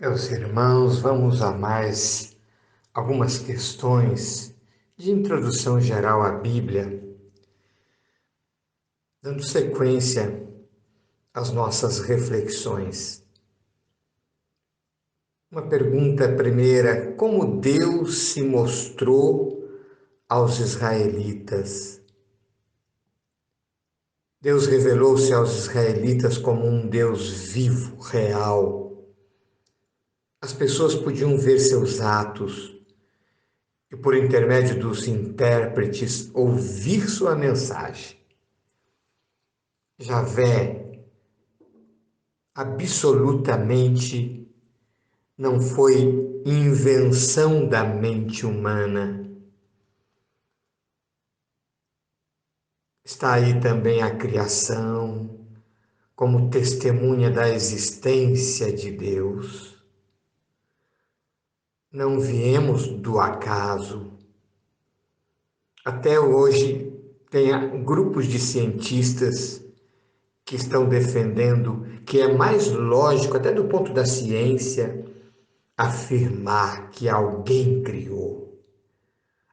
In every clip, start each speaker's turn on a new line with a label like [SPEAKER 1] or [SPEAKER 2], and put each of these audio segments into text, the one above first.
[SPEAKER 1] Meus irmãos, vamos a mais algumas questões de introdução geral à Bíblia, dando sequência às nossas reflexões. Uma pergunta primeira: como Deus se mostrou aos israelitas? Deus revelou-se aos israelitas como um Deus vivo, real. As pessoas podiam ver seus atos e, por intermédio dos intérpretes, ouvir sua mensagem. Javé absolutamente não foi invenção da mente humana. Está aí também a criação, como testemunha da existência de Deus. Não viemos do acaso. Até hoje, tem grupos de cientistas que estão defendendo que é mais lógico, até do ponto da ciência, afirmar que alguém criou.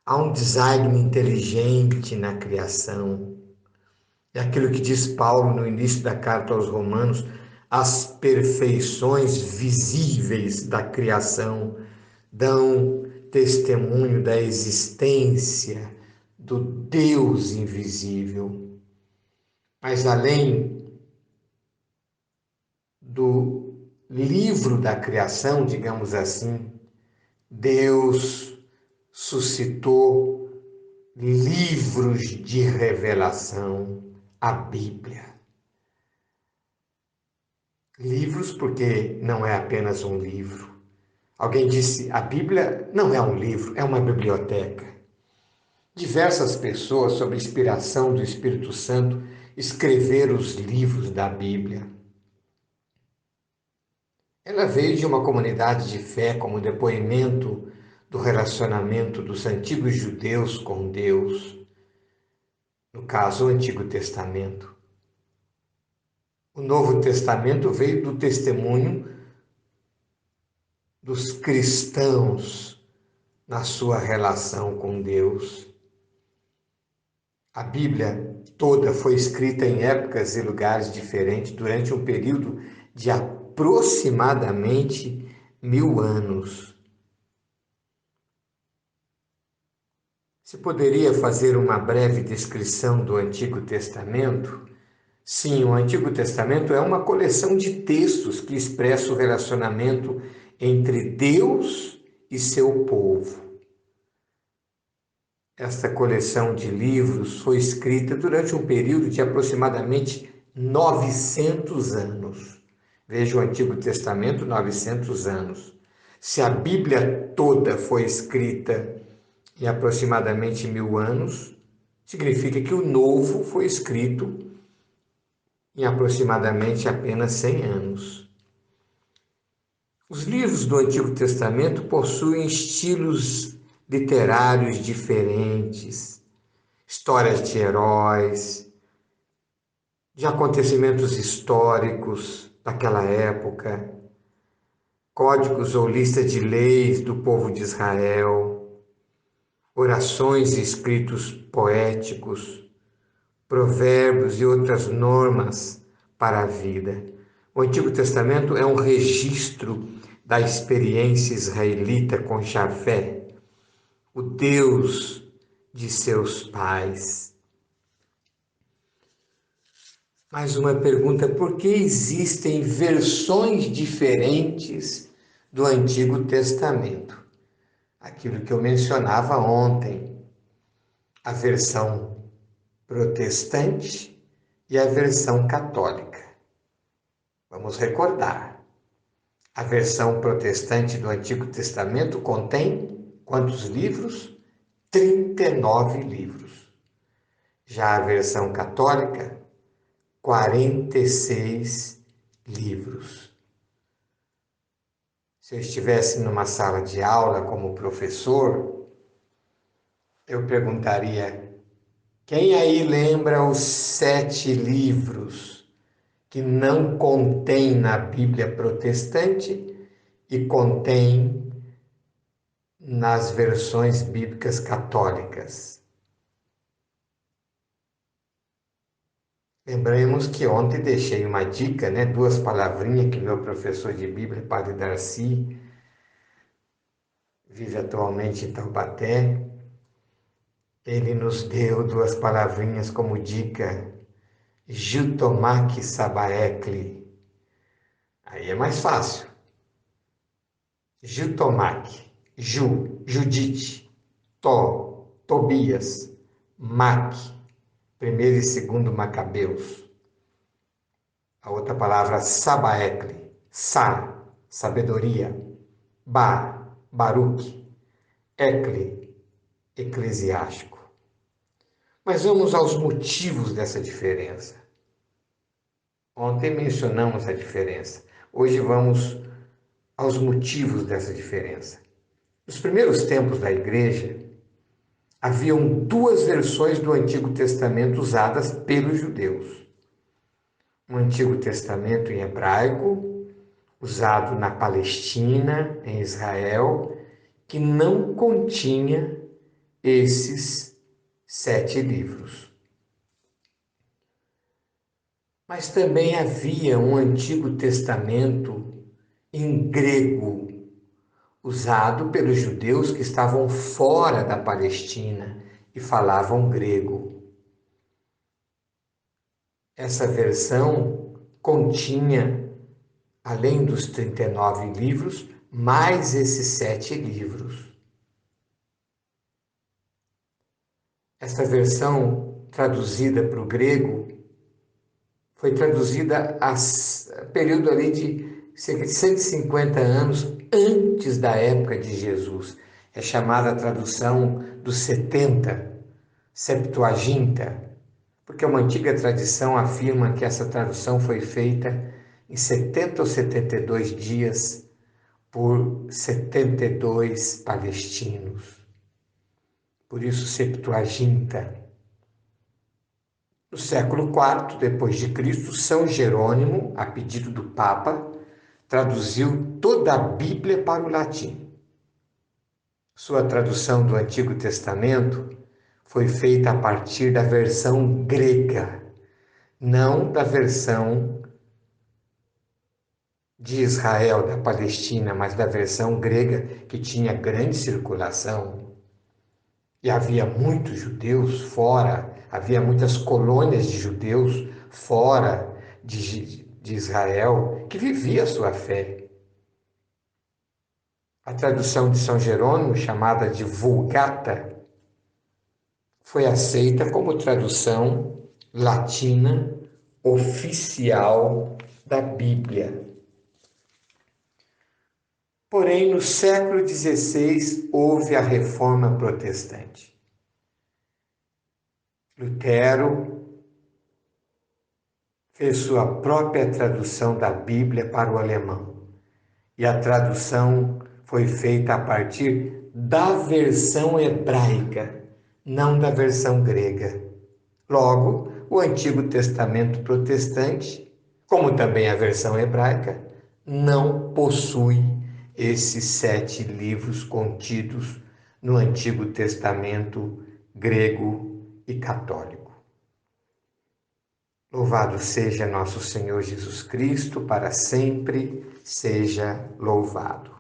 [SPEAKER 1] Há um design inteligente na criação. É aquilo que diz Paulo no início da carta aos Romanos: as perfeições visíveis da criação dão testemunho da existência do Deus invisível. Mas além do livro da criação, digamos assim, Deus suscitou livros de revelação, a Bíblia. Livros porque não é apenas um livro. Alguém disse, a Bíblia não é um livro, é uma biblioteca. Diversas pessoas, sob inspiração do Espírito Santo, escreveram os livros da Bíblia. Ela veio de uma comunidade de fé como depoimento do relacionamento dos antigos judeus com Deus, no caso, o Antigo Testamento. O Novo Testamento veio do testemunho dos cristãos na sua relação com Deus. A Bíblia toda foi escrita em épocas e lugares diferentes durante um período de aproximadamente 1000 anos. Se poderia fazer uma breve descrição do Antigo Testamento? Sim, o Antigo Testamento é uma coleção de textos que expressa o relacionamento entre Deus e seu povo. Esta coleção de livros foi escrita durante um período de aproximadamente 900 anos. Veja o Antigo Testamento, 900 anos. Se a Bíblia toda foi escrita em aproximadamente 1000 anos, significa que o Novo foi escrito em aproximadamente apenas 100 anos. Os livros do Antigo Testamento possuem estilos literários diferentes, histórias de heróis, de acontecimentos históricos daquela época, códigos ou listas de leis do povo de Israel, orações e escritos poéticos, provérbios e outras normas para a vida. O Antigo Testamento é um registro da experiência israelita com Javé, o Deus de seus pais. Mais uma pergunta: por que existem versões diferentes do Antigo Testamento? Aquilo que eu mencionava ontem, a versão protestante e a versão católica. Vamos recordar. A versão protestante do Antigo Testamento contém quantos livros? 39 livros. Já a versão católica, 46 livros. Se eu estivesse numa sala de aula como professor, eu perguntaria: quem aí lembra os 7 livros que não contém na Bíblia protestante e contém nas versões bíblicas católicas. Lembremos que ontem deixei uma dica, né? 2 palavrinhas que meu professor de Bíblia, Padre Darcy, vive atualmente em Taubaté. Ele nos deu 2 palavrinhas como dica: Jutomac Sabaecli. Aí é mais fácil. Jutomac, Judite, Tobias, Mac, primeiro e segundo Macabeus. A outra palavra, Sabaecli, sabedoria, Baruque, Ecli, eclesiástico. Mas vamos aos motivos dessa diferença. Ontem mencionamos a diferença. Hoje vamos aos motivos dessa diferença. Nos primeiros tempos da igreja, haviam 2 versões do Antigo Testamento usadas pelos judeus. Um Antigo Testamento em hebraico, usado na Palestina, em Israel, que não continha esses 7 livros. Mas também havia um Antigo Testamento em grego, usado pelos judeus que estavam fora da Palestina e falavam grego. Essa versão continha, além dos 39 livros, mais esses 7 livros. Esta versão traduzida para o grego foi traduzida a período ali de cerca de 150 anos antes da época de Jesus. É chamada a tradução dos 70, Septuaginta, porque uma antiga tradição afirma que essa tradução foi feita em 70 ou 72 dias por 72 palestinos. Por isso, Septuaginta. No século IV depois de Cristo, São Jerônimo, a pedido do Papa, traduziu toda a Bíblia para o latim. Sua tradução do Antigo Testamento foi feita a partir da versão grega, não da versão de Israel, da Palestina, mas da versão grega, que tinha grande circulação. E havia muitos judeus fora, havia muitas colônias de judeus fora de Israel que vivia a sua fé. A tradução de São Jerônimo, chamada de Vulgata, foi aceita como tradução latina oficial da Bíblia. Porém, no século XVI, houve a Reforma Protestante. Lutero fez sua própria tradução da Bíblia para o alemão. E a tradução foi feita a partir da versão hebraica, não da versão grega. Logo, o Antigo Testamento protestante, como também a versão hebraica, não possui esses 7 livros contidos no Antigo Testamento grego e católico. Louvado seja nosso Senhor Jesus Cristo, para sempre seja louvado.